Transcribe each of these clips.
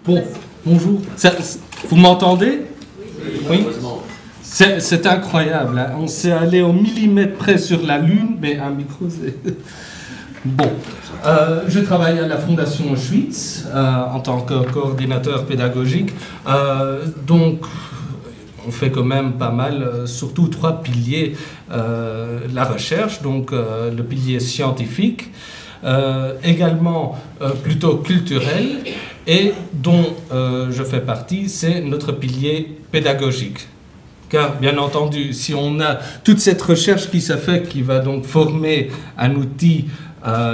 Bon, bonjour. Vous m'entendez? Oui. C'est incroyable. Hein. On s'est allé au millimètre près sur la Lune, mais un micro, c'est... Bon. Je travaille à la Fondation Auschwitz en tant que coordinateur pédagogique. Donc, on fait quand même pas mal, surtout 3 piliers. La recherche, donc le pilier scientifique, également plutôt culturel, et dont je fais partie, c'est notre pilier pédagogique. Car, bien entendu, si on a toute cette recherche qui s'est faite, qui va donc former un outil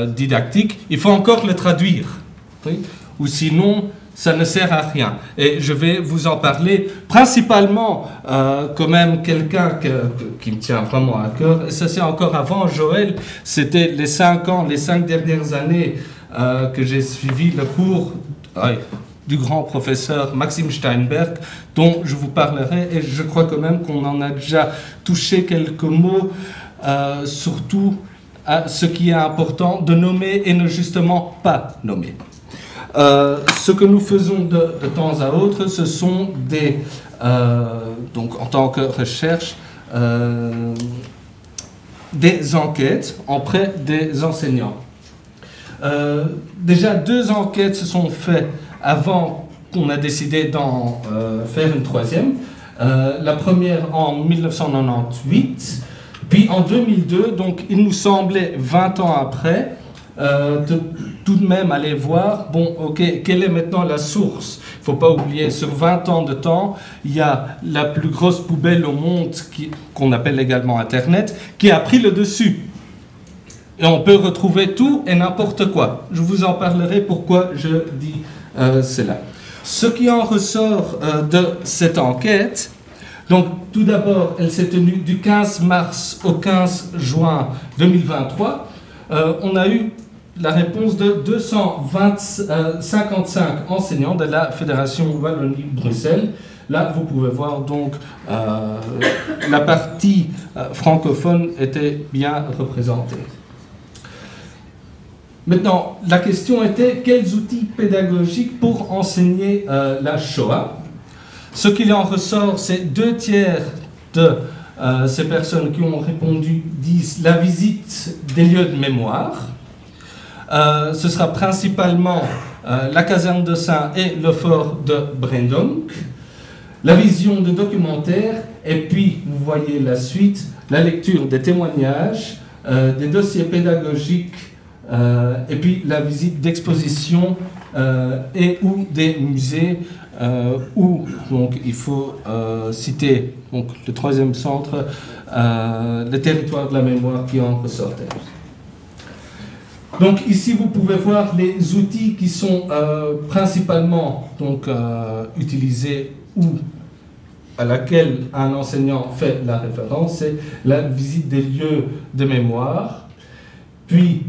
didactique, il faut encore le traduire. Oui? Ou sinon, ça ne sert à rien. Et je vais vous en parler, principalement, quand même, quelqu'un qui me tient vraiment à cœur. Et ça, c'est encore avant Joël. C'était les 5 ans, les 5 dernières années que j'ai suivi le cours du grand professeur Maxime Steinberg, dont je vous parlerai. Et je crois quand même qu'on en a déjà touché quelques mots, surtout à ce qui est important de nommer et ne justement pas nommer. Ce que nous faisons de temps à autre, ce sont des, donc en tant que recherche, des enquêtes auprès des enseignants. Déjà 2 enquêtes se sont faites avant qu'on a décidé d'en faire une 3e. La première en 1998, puis en 2002, donc il nous semblait 20 ans après, tout de même aller voir, bon, ok, quelle est maintenant la source? Il ne faut pas oublier, sur 20 ans de temps, il y a la plus grosse poubelle au monde, qu'on appelle également Internet, qui a pris le dessus. Et on peut retrouver tout et n'importe quoi. Je vous en parlerai pourquoi je dis cela. Ce qui en ressort de cette enquête, donc tout d'abord, elle s'est tenue du 15 mars au 15 juin 2023. On a eu la réponse de 255 enseignants de la Fédération Wallonie-Bruxelles. Là, vous pouvez voir donc la partie francophone était bien représentée. Maintenant, la question était quels outils pédagogiques pour enseigner la Shoah. Ce qu'il en ressort, c'est 2/3 de ces personnes qui ont répondu disent la visite des lieux de mémoire. Ce sera principalement la caserne de Saint et le fort de Brendonk, la vision de documentaires, et puis, vous voyez la suite, la lecture des témoignages, des dossiers pédagogiques, et puis la visite d'expositions et ou des musées, où donc, il faut citer donc, le 3e centre, le territoire de la mémoire qui en ressortait. Donc ici, vous pouvez voir les outils qui sont principalement donc, utilisés ou à laquelle un enseignant fait la référence, c'est la visite des lieux de mémoire, puis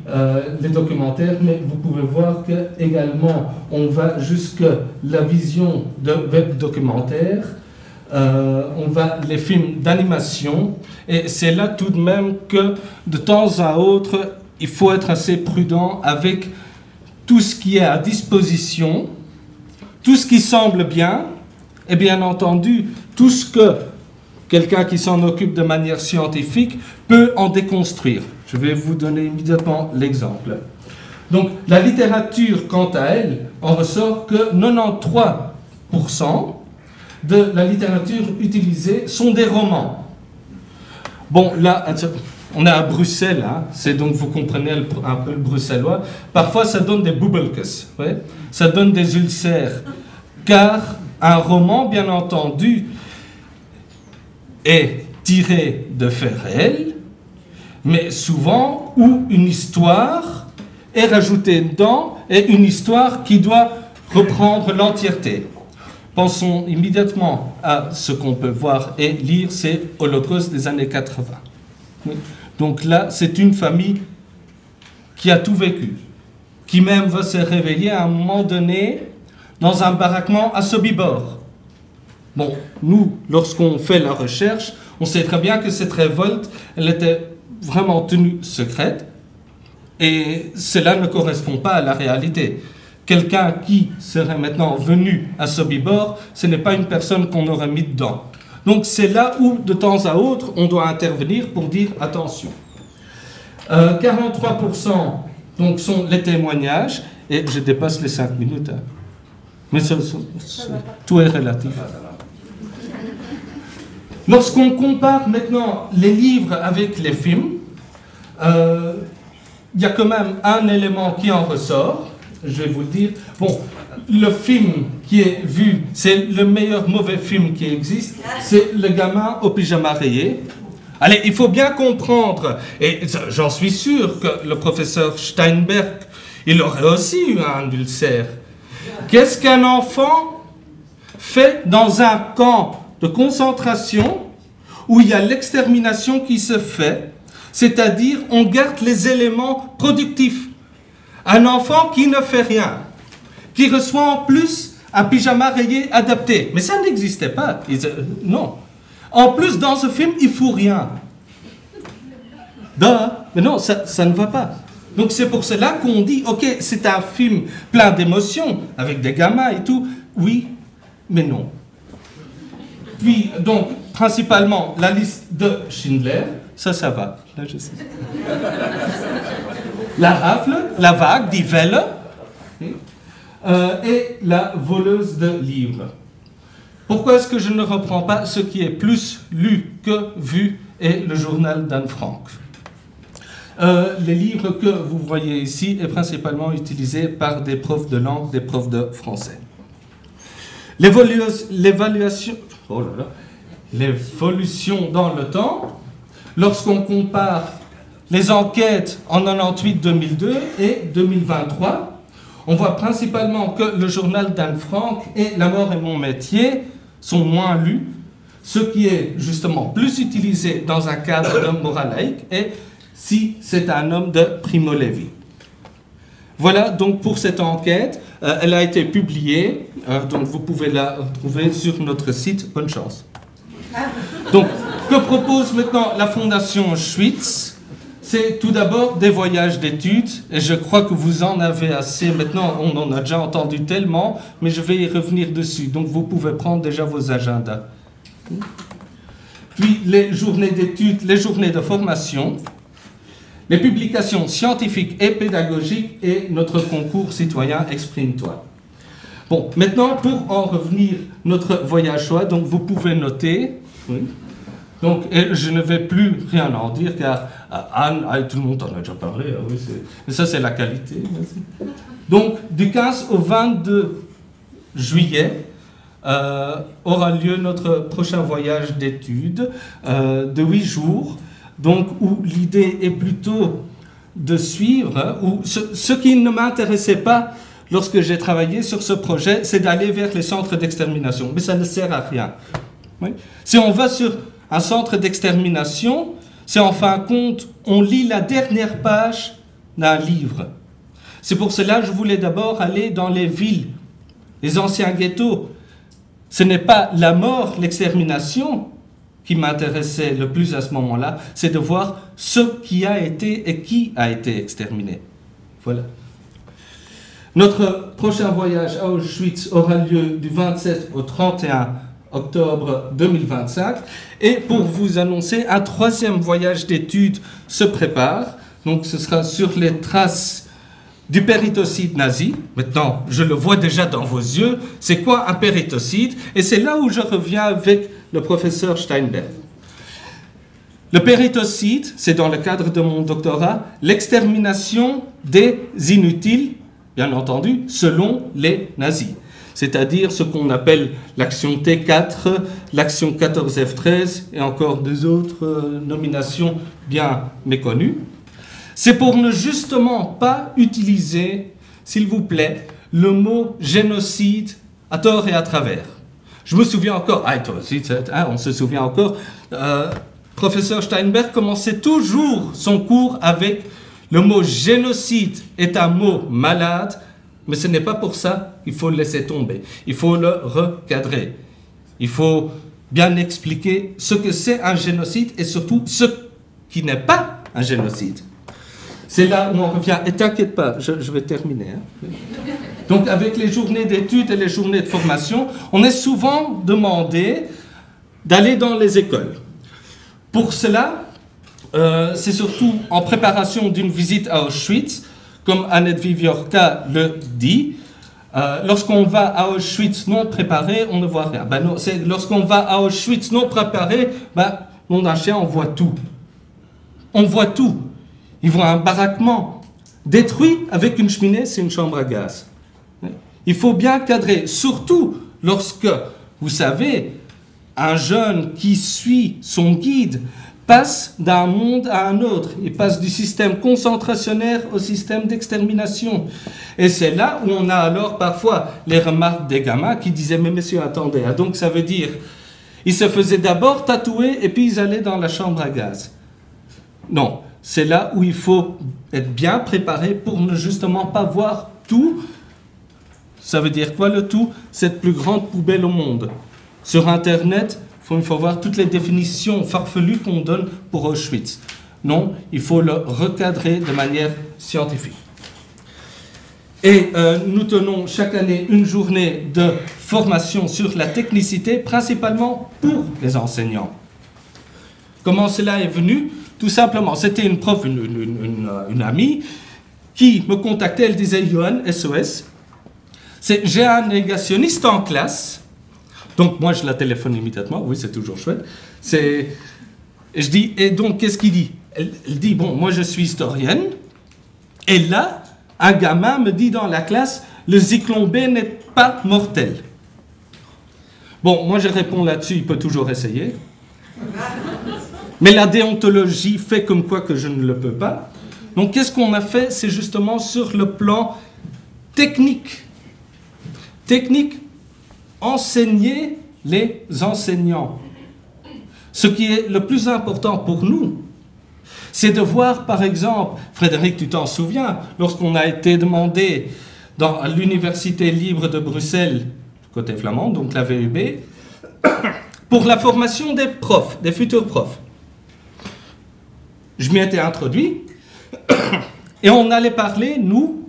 les documentaires, mais vous pouvez voir qu'également on va jusqu'à la vision de web documentaires, on va les films d'animation, et c'est là tout de même que de temps à autre, il faut être assez prudent avec tout ce qui est à disposition, tout ce qui semble bien, et bien entendu, tout ce que quelqu'un qui s'en occupe de manière scientifique peut en déconstruire. Je vais vous donner immédiatement l'exemple. Donc, la littérature, quant à elle, en ressort que 93% de la littérature utilisée sont des romans. Bon, là, on est à Bruxelles, hein, c'est donc, vous comprenez un peu le bruxellois. Parfois, ça donne des bubelkes, ouais, ça donne des ulcères, car un roman, bien entendu, est tiré de faits réels, mais souvent où une histoire est rajoutée dedans, et une histoire qui doit reprendre l'entièreté. Pensons immédiatement à ce qu'on peut voir et lire, c'est Holocauste des années 80. Oui. Donc là, c'est une famille qui a tout vécu, qui même va se réveiller à un moment donné dans un baraquement à Sobibor. Bon, nous, lorsqu'on fait la recherche, on sait très bien que cette révolte, elle était vraiment tenue secrète, et cela ne correspond pas à la réalité, quelqu'un qui serait maintenant venu à Sobibor, ce n'est pas une personne qu'on aurait mis dedans. Donc c'est là où, de temps à autre, on doit intervenir pour dire attention. 43% donc, sont les témoignages, et je dépasse les 5 minutes. Hein. Mais tout est relatif. Lorsqu'on compare maintenant les livres avec les films, il y a quand même un élément qui en ressort, je vais vous le dire. Bon, le film qui est vu, c'est le meilleur mauvais film qui existe, c'est Le gamin au pyjama rayé. Allez, il faut bien comprendre, et j'en suis sûr que le professeur Steinberg, il aurait aussi eu un ulcère. Qu'est-ce qu'un enfant fait dans un camp de concentration où il y a l'extermination qui se fait, c'est-à-dire on garde les éléments productifs. Un enfant qui ne fait rien, qui reçoit en plus un pyjama rayé adapté. Mais ça n'existait pas. Non. En plus, dans ce film, il ne faut rien. Mais non, ça ne va pas. Donc c'est pour cela qu'on dit, ok, c'est un film plein d'émotions, avec des gamins et tout. Oui, mais non. Puis, donc, principalement, la liste de Schindler, ça va. Là, je sais. La rafle, la vague, die Welle, et la voleuse de livres. Pourquoi est-ce que je ne reprends pas ce qui est plus lu que vu et le journal d'Anne Frank? Les livres que vous voyez ici est principalement utilisé par des profs de langue, des profs de français. L'évolution dans le temps, lorsqu'on compare les enquêtes en 98-2002 et 2023, on voit principalement que le journal d'Anne Frank et La mort est mon métier sont moins lus, ce qui est justement plus utilisé dans un cadre de morale laïque et si c'est un homme de Primo Levi. Voilà donc pour cette enquête, elle a été publiée, donc vous pouvez la retrouver sur notre site, bonne chance. Donc, que propose maintenant la Fondation Schwitz? C'est tout d'abord des voyages d'études, et je crois que vous en avez assez. Maintenant, on en a déjà entendu tellement, mais je vais y revenir dessus. Donc, vous pouvez prendre déjà vos agendas. Puis, les journées d'études, les journées de formation, les publications scientifiques et pédagogiques, et notre concours citoyen Exprime-toi. Bon, maintenant, pour en revenir, notre voyage choix, donc vous pouvez noter... Oui. Donc, je ne vais plus rien en dire, car Anne, tout le monde en a déjà parlé, oui, mais ça c'est la qualité. Merci. Donc, du 15 au 22 juillet, aura lieu notre prochain voyage d'études de 8 jours, donc, où l'idée est plutôt de suivre, où ce qui ne m'intéressait pas lorsque j'ai travaillé sur ce projet, c'est d'aller vers les centres d'extermination, mais ça ne sert à rien. Oui. Si on va sur un centre d'extermination, c'est en fin de compte, on lit la dernière page d'un livre. C'est pour cela que je voulais d'abord aller dans les villes, les anciens ghettos. Ce n'est pas la mort, l'extermination qui m'intéressait le plus à ce moment-là, c'est de voir ce qui a été et qui a été exterminé. Voilà. Notre prochain voyage à Auschwitz aura lieu du 27 au 31 octobre 2025. Et pour vous annoncer, un troisième voyage d'études se prépare. Donc ce sera sur les traces du péritocide nazi. Maintenant, je le vois déjà dans vos yeux. C'est quoi un péritocide? Et c'est là où je reviens avec le professeur Steinberg. Le péritocide, c'est dans le cadre de mon doctorat, l'extermination des inutiles, bien entendu, selon les nazis. C'est-à-dire ce qu'on appelle l'action T4, l'action 14F13 et encore deux autres nominations bien méconnues. C'est pour ne justement pas utiliser, s'il vous plaît, le mot génocide à tort et à travers. Je me souviens encore, on se souvient encore, professeur Steinberg commençait toujours son cours avec le mot génocide est un mot malade, mais ce n'est pas pour ça qu'il faut le laisser tomber. Il faut le recadrer. Il faut bien expliquer ce que c'est un génocide et surtout ce qui n'est pas un génocide. C'est là où on revient. Et t'inquiète pas, je vais terminer. Hein. Donc avec les journées d'études et les journées de formation, on est souvent demandé d'aller dans les écoles. Pour cela, c'est surtout en préparation d'une visite à Auschwitz, comme Annette Viviorka le dit. Lorsqu'on va à Auschwitz non préparé, on ne voit rien. Ben non, lorsqu'on va à Auschwitz non préparé, ben, nom d'un chien, on voit tout. On voit tout. Ils voient un baraquement détruit avec une cheminée, c'est une chambre à gaz. Il faut bien cadrer, surtout lorsque, vous savez, un jeune qui suit son guide passe d'un monde à un autre. Il passe du système concentrationnaire au système d'extermination. Et c'est là où on a alors parfois les remarques des gamins qui disaient « Mais monsieur, attendez, hein, donc ça veut dire, ils se faisaient d'abord tatouer et puis ils allaient dans la chambre à gaz. » Non, c'est là où il faut être bien préparé pour ne justement pas voir tout. Ça veut dire quoi le tout? Cette plus grande poubelle au monde. Sur Internet, il faut voir toutes les définitions farfelues qu'on donne pour Auschwitz. Non, il faut le recadrer de manière scientifique. Et nous tenons chaque année une journée de formation sur la technicité, principalement pour les enseignants. Comment cela est venu? Tout simplement, c'était une prof, une amie, qui me contactait, elle disait « Johan, SOS, j'ai un négationniste en classe. » Donc moi je la téléphone immédiatement, oui c'est toujours chouette. Je dis, et donc qu'est-ce qu'il dit? Elle dit, bon, moi je suis historienne, et là, un gamin me dit dans la classe, le zyklon B n'est pas mortel. Bon, moi je réponds là-dessus, il peut toujours essayer. Mais la déontologie fait comme quoi que je ne le peux pas. Donc qu'est-ce qu'on a fait? C'est justement sur le plan technique. Technique, enseigner les enseignants. Ce qui est le plus important pour nous, c'est de voir, par exemple, Frédéric, tu t'en souviens, lorsqu'on a été demandé dans l'Université libre de Bruxelles, côté flamand, donc la VUB, pour la formation des profs, des futurs profs. Je m'y étais introduit, et on allait parler, nous,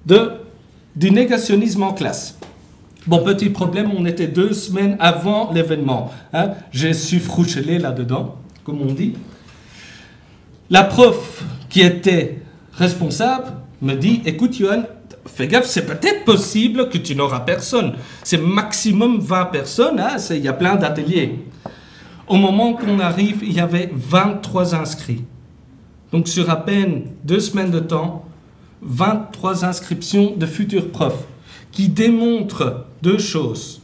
du négationnisme en classe. Bon, petit problème, on était 2 semaines avant l'événement. Hein. J'ai su froucheler là-dedans, comme on dit. La prof qui était responsable me dit, écoute, Johan, fais gaffe, c'est peut-être possible que tu n'auras personne. C'est maximum 20 personnes, hein, il y a plein d'ateliers. Au moment qu'on arrive, il y avait 23 inscrits. Donc sur à peine 2 semaines de temps, 23 inscriptions de futurs profs qui démontrent 2 choses.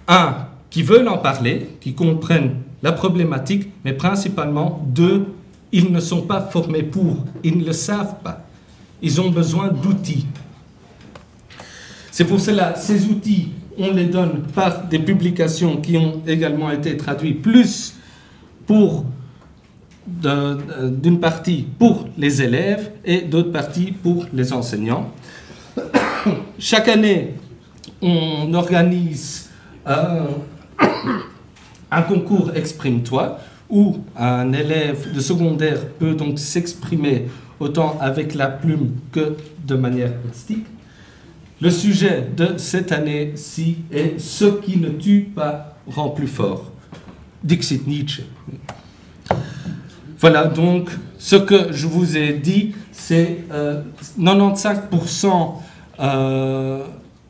Un, qui veulent en parler, qui comprennent la problématique, mais principalement 2, ils ne sont pas formés pour, ils ne le savent pas. Ils ont besoin d'outils. C'est pour cela, ces outils, on les donne par des publications qui ont également été traduites, plus pour d'une partie pour les élèves et d'autre partie pour les enseignants. Chaque année, on organise un concours Exprime-toi, où un élève de secondaire peut donc s'exprimer autant avec la plume que de manière plastique. Le sujet de cette année-ci est « Ce qui ne tue pas rend plus fort ». Dixit Nietzsche. Voilà donc ce que je vous ai dit, c'est 95%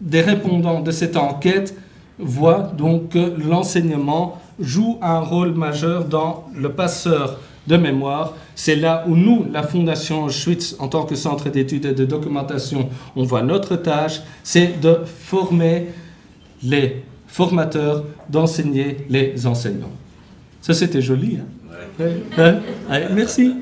des répondants de cette enquête voient donc que l'enseignement joue un rôle majeur dans le passeur de mémoire. C'est là où nous, la Fondation Auschwitz, en tant que centre d'études et de documentation, on voit notre tâche, c'est de former les formateurs, d'enseigner les enseignants. Ça, c'était joli, hein? Ouais. Allez, merci.